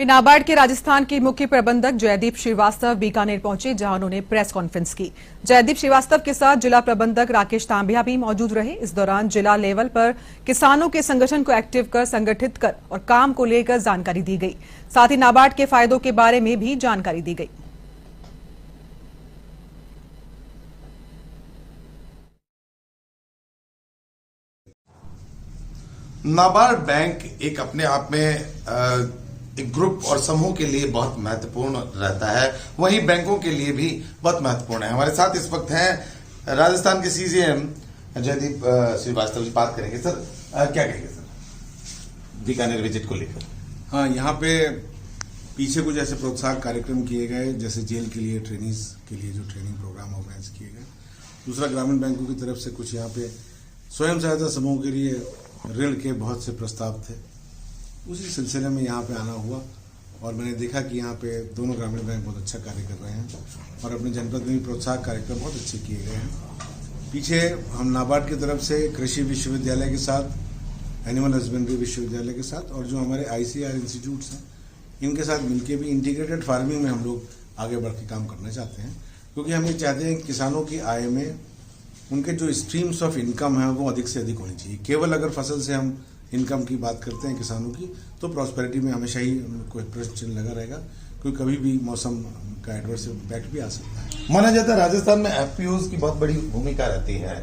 नाबार्ड के राजस्थान के मुख्य प्रबंधक जयदीप श्रीवास्तव बीकानेर पहुंचे, जहां उन्होंने प्रेस कॉन्फ्रेंस की। जयदीप श्रीवास्तव के साथ जिला प्रबंधक राकेश तांबिया भी मौजूद रहे। इस दौरान जिला लेवल पर किसानों के संगठन को एक्टिव कर, संगठित कर और काम को लेकर जानकारी दी गई। साथ ही नाबार्ड के फायदों के बारे में भी जानकारी दी गई। नाबार्ड बैंक एक अपने आप में एक ग्रुप और समूह के लिए बहुत महत्वपूर्ण रहता है, वहीं बैंकों के लिए भी बहुत महत्वपूर्ण है। हमारे साथ इस वक्त हैं राजस्थान के सीजीएम जयदीप श्रीवास्तव जी। बात करेंगे सर, क्या कहेंगे सर बीकानेर विजिट को लेकर? हाँ, यहाँ पे पीछे कुछ ऐसे प्रोत्साहक कार्यक्रम किए गए, जैसे जेल के लिए ट्रेनिज के लिए जो ट्रेनिंग प्रोग्राम ऑर्गेनाइज किए गए। दूसरा, ग्रामीण बैंकों की तरफ से कुछ यहाँ पे स्वयं सहायता समूह के लिए ऋण के बहुत से प्रस्ताव थे। उसी सिलसिले में यहाँ पे आना हुआ और मैंने देखा कि यहाँ पे दोनों ग्रामीण बैंक बहुत अच्छा कार्य कर रहे हैं और अपने जनपद में भी प्रोत्साहक कार्यक्रम बहुत अच्छे किए गए हैं। पीछे हम नाबार्ड की तरफ से कृषि विश्वविद्यालय के साथ, एनिमल हस्बेंड्री विश्वविद्यालय के साथ और जो हमारे ICAR इंस्टीट्यूट्स हैं, इनके साथ मिलकर भी इंटीग्रेटेड फार्मिंग में हम लोग आगे बढ़ के काम करना चाहते हैं, क्योंकि हम ये चाहते हैं कि किसानों की आय में उनके जो स्ट्रीम्स ऑफ इनकम है वो अधिक से अधिक होनी चाहिए। केवल अगर फसल से हम इनकम की बात करते हैं किसानों की, तो प्रॉस्पेरिटी में हमेशा ही कोई प्रश्न चिन्ह लगा रहेगा, क्योंकि कभी भी मौसम का एडवर्स इम्पैक्ट भी आ सकता है। माना जाता है राजस्थान में FPOs की बहुत बड़ी भूमिका रहती है,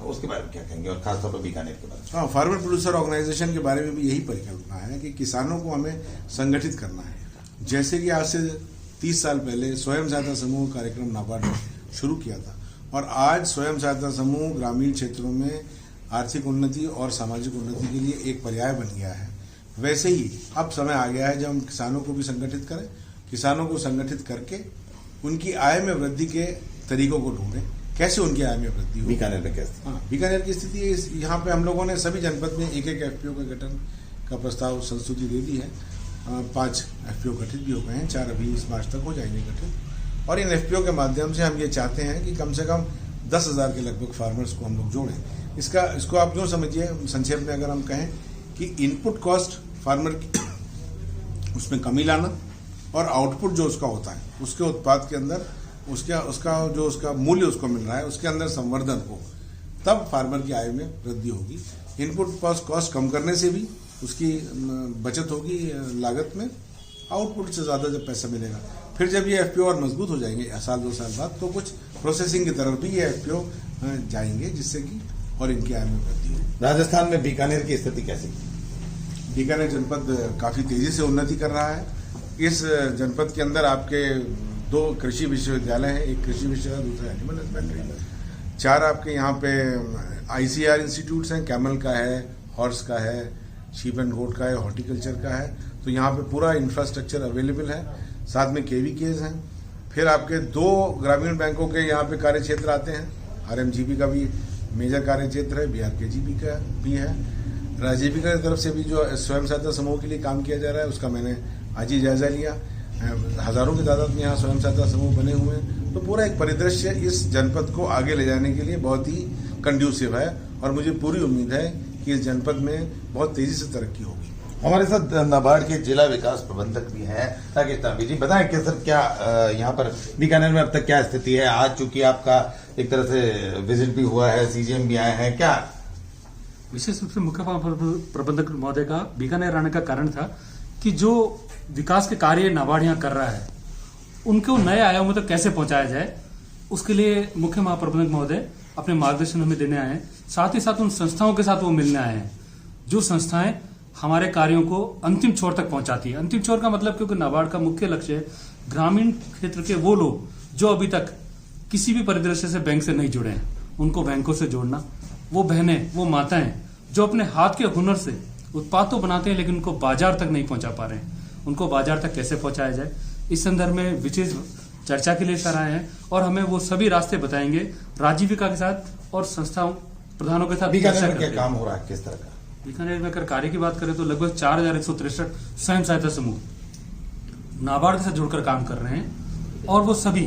उसके बारे में क्या कहेंगे, और खासतौर पर बीकानेर के बारे में? हाँ, फार्मर प्रोड्यूसर ऑर्गेनाइजेशन के बारे में भी यही परिकल्पना है कि किसानों को हमें संगठित करना है। जैसे कि आज से 30 साल पहले स्वयं सहायता समूह कार्यक्रम नाबार्ड ने शुरू किया था और आज स्वयं सहायता समूह ग्रामीण क्षेत्रों में आर्थिक उन्नति और सामाजिक उन्नति के लिए एक पर्याय बन गया है। वैसे ही अब समय आ गया है जब हम किसानों को भी संगठित करें, किसानों को संगठित करके उनकी आय में वृद्धि के तरीकों को ढूंढें, कैसे उनकी आय में वृद्धि हो। बीकानेर में कैसे? हाँ, बीकानेर की स्थिति यहाँ पे हम लोगों ने सभी जनपद में एक FPO के गठन का प्रस्ताव संस्तुति दे दी है। 5 FPO गठित भी हो गए हैं, 4 अभी इस मार्च तक हो जाएंगे गठित। और इन FPO के माध्यम से हम ये चाहते हैं कि कम से कम 10,000 के लगभग फार्मर्स को हम लोग जोड़ें। इसको आप यूँ समझिए, संक्षेप में अगर हम कहें कि इनपुट कॉस्ट फार्मर की उसमें कमी लाना और आउटपुट जो उसका होता है, उसके उत्पाद के अंदर उसका मूल्य उसको मिल रहा है, उसके अंदर संवर्धन हो, तब फार्मर की आय में वृद्धि होगी। इनपुट कॉस्ट कम करने से भी उसकी बचत होगी लागत में, आउटपुट से ज़्यादा जब पैसा मिलेगा, फिर जब ये FPO और मजबूत हो जाएंगे 1-2 साल बाद, तो कुछ प्रोसेसिंग की तरफ भी ये FPO जाएंगे, जिससे कि और इनकी आय में वृद्धि हो। राजस्थान में बीकानेर की स्थिति कैसी? बीकानेर जनपद काफी तेजी से उन्नति कर रहा है। इस जनपद के अंदर आपके 2 कृषि विश्वविद्यालय हैं, एक कृषि विश्वविद्यालय, दूसरा एनिमल हस्बेंड्री। 4 आपके यहाँ पे ICAR इंस्टीट्यूट्स हैं, कैमल का है, हॉर्स का है, शीप एंड गोट का है, हॉर्टिकल्चर का है। तो यहाँ पे पूरा इंफ्रास्ट्रक्चर अवेलेबल है, साथ में KVKs हैं। फिर आपके 2 ग्रामीण बैंकों के यहाँ पे कार्य क्षेत्र आते हैं। RMGB का भी मेजर कार्य क्षेत्र है, BRKGB का भी है। राजीविका की तरफ से भी जो स्वयं सहायता समूह के लिए काम किया जा रहा है, उसका मैंने आज ही जायजा लिया। हजारों की तादाद में यहाँ स्वयं सहायता समूह बने हुए हैं। तो पूरा एक परिदृश्य इस जनपद को आगे ले जाने के लिए बहुत ही कंड्यूसिव है और मुझे पूरी उम्मीद है कि इस जनपद में बहुत तेजी से तरक्की होगी। हमारे साथ नाबार्ड के जिला विकास प्रबंधक भी हैं, राकेश तांबिया जी। बताएं कि सर क्या यहाँ पर बीकानेर में अब तक क्या स्थिति है? आज चूंकि आपका एक तरह से विजिट भी हुआ है, CGM भी आए हैं, क्या विशेष रूप से मुख्य प्रबंधक महोदय का बीकानेर आने का कारण था कि जो विकास के कार्य नाबार्ड यहाँ कर रहा है, उनको नए आयामों तक कैसे पहुंचाया जाए, उसके लिए मुख्य महाप्रबंधक महोदय अपने मार्गदर्शन हमें देने आए हैं। साथ ही साथ उन संस्थाओं के साथ वो मिलने आए हैं जो संस्थाएं हमारे कार्यों को अंतिम छोर तक पहुंचाती है। अंतिम छोर का मतलब, क्योंकि नाबार्ड का मुख्य लक्ष्य है ग्रामीण क्षेत्र के वो लोग जो अभी तक किसी भी परिदृश्य से बैंक से नहीं जुड़े हैं, उनको बैंकों से जोड़ना। वो बहनें, वो माताएं जो अपने हाथ के हुनर से उत्पाद तो बनाते हैं लेकिन उनको बाजार तक नहीं पहुंचा पा रहे हैं, उनको बाजार तक कैसे पहुंचाया जाए, इस संदर्भ में विशेष चर्चा के लिए सर आए हैं और हमें वो सभी रास्ते बताएंगे राजीविका के साथ और संस्थाओं प्रधानों के साथ। बीकानेर में क्या काम हो रहा है, किस तरह का? बीकानेर में अगर कार्य की बात करें तो लगभग 4163 स्वयं सहायता समूह नाबार्ड के साथ जुड़कर काम कर रहे हैं और वो सभी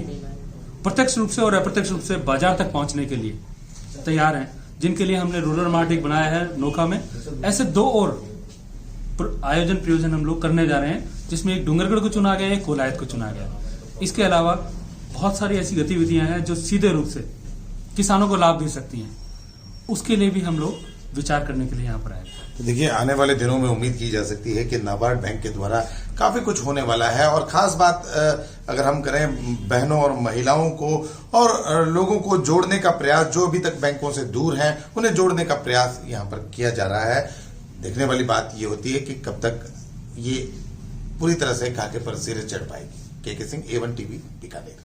प्रत्यक्ष रूप से और अप्रत्यक्ष रूप से बाजार तक पहुंचने के लिए तैयार हैं, जिनके लिए हमने रूरल मार्ट एक बनाया है नोखा में। ऐसे 2 और आयोजन प्रयोजन हम लोग करने जा रहे हैं, जिसमें एक डूंगरगढ़ को चुना गया है, एक कोलायत को चुना गया है। इसके अलावा बहुत सारी ऐसी गतिविधियां हैं जो सीधे रूप से किसानों को लाभ दे सकती हैं, उसके लिए भी हम लोग विचार करने के लिए यहाँ पर आए। तो देखिए, आने वाले दिनों में उम्मीद की जा सकती है कि नाबार्ड बैंक के द्वारा काफी कुछ होने वाला है। और खास बात अगर हम करें बहनों और महिलाओं को और लोगों को जोड़ने का प्रयास, जो अभी तक बैंकों से दूर हैं उन्हें जोड़ने का प्रयास यहाँ पर किया जा रहा है। देखने वाली बात ये होती है कि कब तक ये पूरी तरह से खाके पर सिर चढ़ पाएगी। के सिंह, A1 टीवी, बीकानेर।